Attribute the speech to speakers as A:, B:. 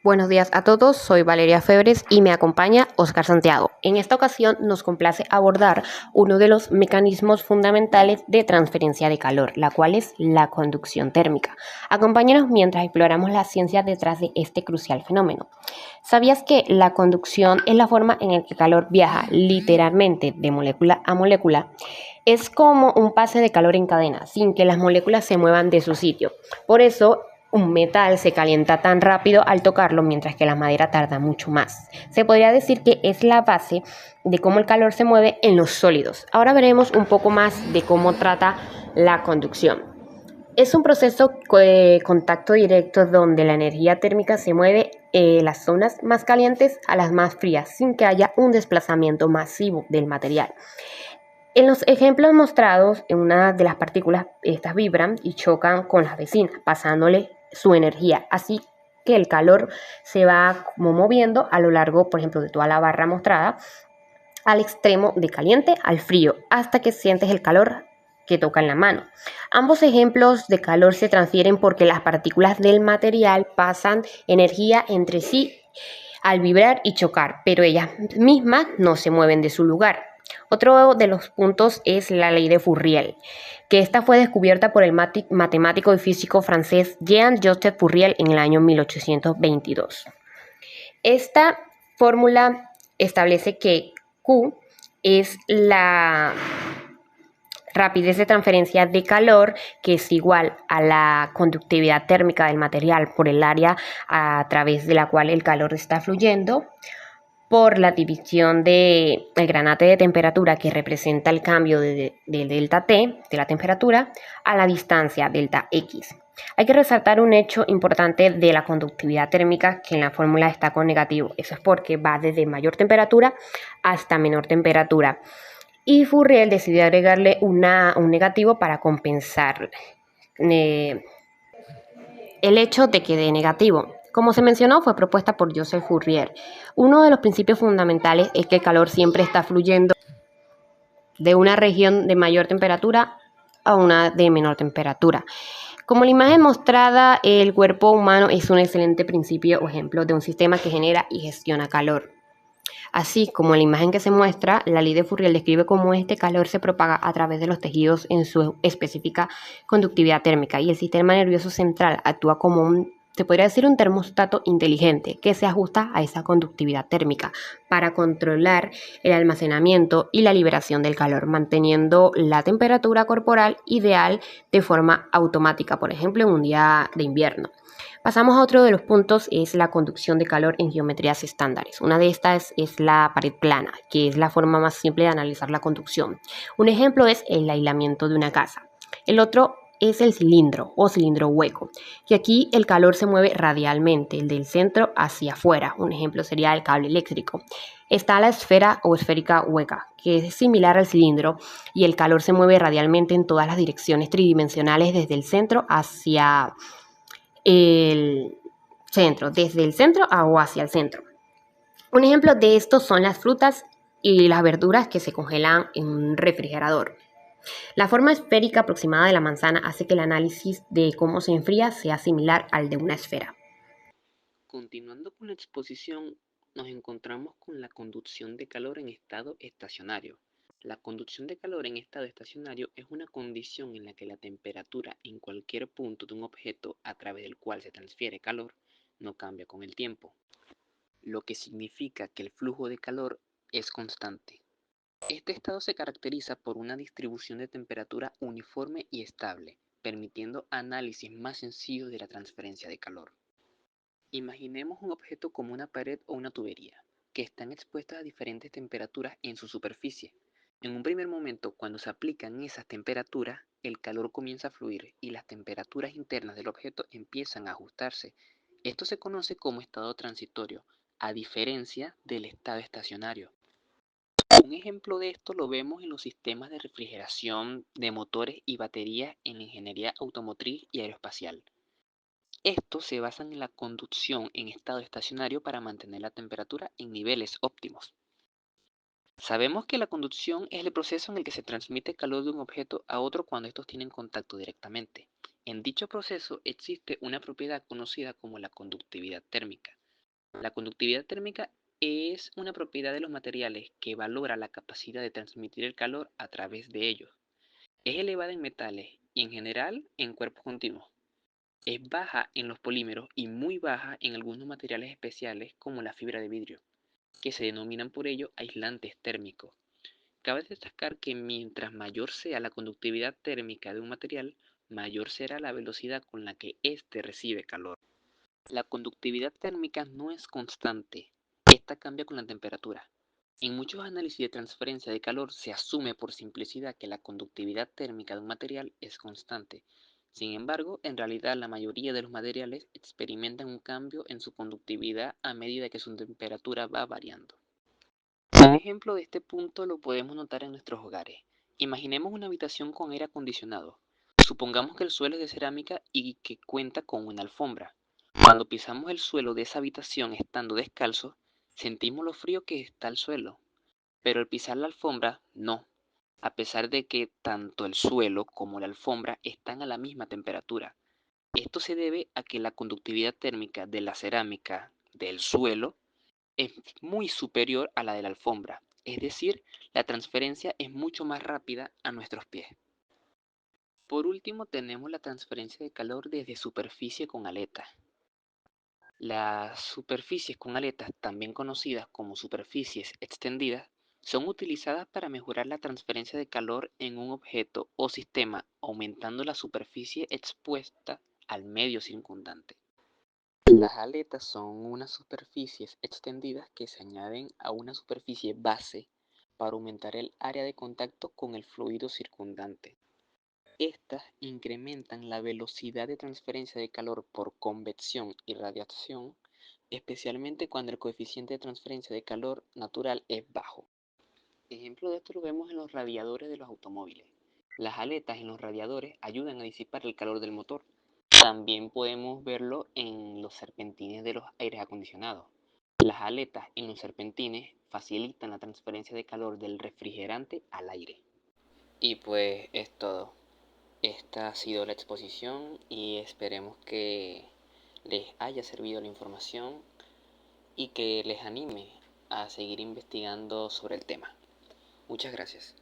A: Buenos días a todos, soy Valeria Febres y me acompaña Oscar Santiago. En esta ocasión nos complace abordar uno de los mecanismos fundamentales de transferencia de calor, la cual es la conducción térmica. Acompáñanos mientras exploramos la ciencia detrás de este crucial fenómeno. ¿Sabías que la conducción es la forma en la que el calor viaja literalmente de molécula a molécula? Es como un pase de calor en cadena, sin que las moléculas se muevan de su sitio. Por eso, un metal se calienta tan rápido al tocarlo, mientras que la madera tarda mucho más. Se podría decir que es la base de cómo el calor se mueve en los sólidos. Ahora veremos un poco más de cómo trata la conducción. Es un proceso de contacto directo donde la energía térmica se mueve de las zonas más calientes a las más frías, sin que haya un desplazamiento masivo del material. En los ejemplos mostrados, en una de las partículas, estas vibran y chocan con las vecinas, pasándole su energía. Así que el calor se va como moviendo a lo largo, por ejemplo, de toda la barra mostrada, al extremo de caliente al frío, hasta que sientes el calor que toca en la mano. Ambos ejemplos de calor se transfieren porque las partículas del material pasan energía entre sí al vibrar y chocar, pero ellas mismas no se mueven de su lugar. Otro de los puntos es la ley de Fourier, que esta fue descubierta por el matemático y físico francés Jean-Joseph Fourier en el año 1822. Esta fórmula establece que Q es la rapidez de transferencia de calor, que es igual a la conductividad térmica del material por el área a través de la cual el calor está fluyendo, por la división del granate de temperatura, que representa el cambio de delta T, de la temperatura, a la distancia delta X. Hay que resaltar un hecho importante de la conductividad térmica, que en la fórmula está con negativo. Eso es porque va desde mayor temperatura hasta menor temperatura. Y Fourier decidió agregarle un negativo para compensar el hecho de que dé negativo. Como se mencionó, fue propuesta por Joseph Fourier. Uno de los principios fundamentales es que el calor siempre está fluyendo de una región de mayor temperatura a una de menor temperatura. Como la imagen mostrada, el cuerpo humano es un excelente principio o ejemplo de un sistema que genera y gestiona calor. Así como en la imagen que se muestra, la ley de Fourier describe cómo este calor se propaga a través de los tejidos en su específica conductividad térmica, y el sistema nervioso central actúa como se podría decir un termostato inteligente que se ajusta a esa conductividad térmica para controlar el almacenamiento y la liberación del calor, manteniendo la temperatura corporal ideal de forma automática, por ejemplo, en un día de invierno. Pasamos a otro de los puntos, es la conducción de calor en geometrías estándares. Una de estas es la pared plana, que es la forma más simple de analizar la conducción. Un ejemplo es el aislamiento de una casa. El otro es el cilindro o cilindro hueco, que aquí el calor se mueve radialmente, el del centro hacia afuera. Un ejemplo sería el cable eléctrico. Está la esfera o esférica hueca, que es similar al cilindro, y el calor se mueve radialmente en todas las direcciones tridimensionales desde el centro hacia el centro, desde el centro o hacia el centro. Un ejemplo de esto son las frutas y las verduras que se congelan en un refrigerador. La forma esférica aproximada de la manzana hace que el análisis de cómo se enfría sea similar al de una esfera.
B: Continuando con la exposición, nos encontramos con la conducción de calor en estado estacionario. La conducción de calor en estado estacionario es una condición en la que la temperatura en cualquier punto de un objeto a través del cual se transfiere calor no cambia con el tiempo, lo que significa que el flujo de calor es constante. Este estado se caracteriza por una distribución de temperatura uniforme y estable, permitiendo análisis más sencillos de la transferencia de calor. Imaginemos un objeto como una pared o una tubería, que están expuestas a diferentes temperaturas en su superficie. En un primer momento, cuando se aplican esas temperaturas, el calor comienza a fluir y las temperaturas internas del objeto empiezan a ajustarse. Esto se conoce como estado transitorio, a diferencia del estado estacionario. Un ejemplo de esto lo vemos en los sistemas de refrigeración de motores y baterías en la ingeniería automotriz y aeroespacial. Estos se basan en la conducción en estado estacionario para mantener la temperatura en niveles óptimos. Sabemos que la conducción es el proceso en el que se transmite calor de un objeto a otro cuando estos tienen contacto directamente. En dicho proceso existe una propiedad conocida como la conductividad térmica. La conductividad térmica es una propiedad de los materiales que valora la capacidad de transmitir el calor a través de ellos. Es elevada en metales y en general en cuerpos continuos. Es baja en los polímeros y muy baja en algunos materiales especiales como la fibra de vidrio, que se denominan por ello aislantes térmicos. Cabe destacar que mientras mayor sea la conductividad térmica de un material, mayor será la velocidad con la que éste recibe calor. La conductividad térmica no es constante, esta cambia con la temperatura. En muchos análisis de transferencia de calor se asume por simplicidad que la conductividad térmica de un material es constante. Sin embargo, en realidad la mayoría de los materiales experimentan un cambio en su conductividad a medida que su temperatura va variando. Un ejemplo de este punto lo podemos notar en nuestros hogares. Imaginemos una habitación con aire acondicionado. Supongamos que el suelo es de cerámica y que cuenta con una alfombra. Cuando pisamos el suelo de esa habitación estando descalzos, sentimos lo frío que está el suelo, pero al pisar la alfombra, no, a pesar de que tanto el suelo como la alfombra están a la misma temperatura. Esto se debe a que la conductividad térmica de la cerámica del suelo es muy superior a la de la alfombra, es decir, la transferencia es mucho más rápida a nuestros pies. Por último, tenemos la transferencia de calor desde superficie con aletas. Las superficies con aletas, también conocidas como superficies extendidas, son utilizadas para mejorar la transferencia de calor en un objeto o sistema, aumentando la superficie expuesta al medio circundante. Las aletas son unas superficies extendidas que se añaden a una superficie base para aumentar el área de contacto con el fluido circundante. Estas incrementan la velocidad de transferencia de calor por convección y radiación, especialmente cuando el coeficiente de transferencia de calor natural es bajo. Ejemplo de esto lo vemos en los radiadores de los automóviles. Las aletas en los radiadores ayudan a disipar el calor del motor. También podemos verlo en los serpentines de los aires acondicionados. Las aletas en los serpentines facilitan la transferencia de calor del refrigerante al aire. Y pues es todo. Esta ha sido la exposición y esperemos que les haya servido la información y que les anime a seguir investigando sobre el tema. Muchas gracias.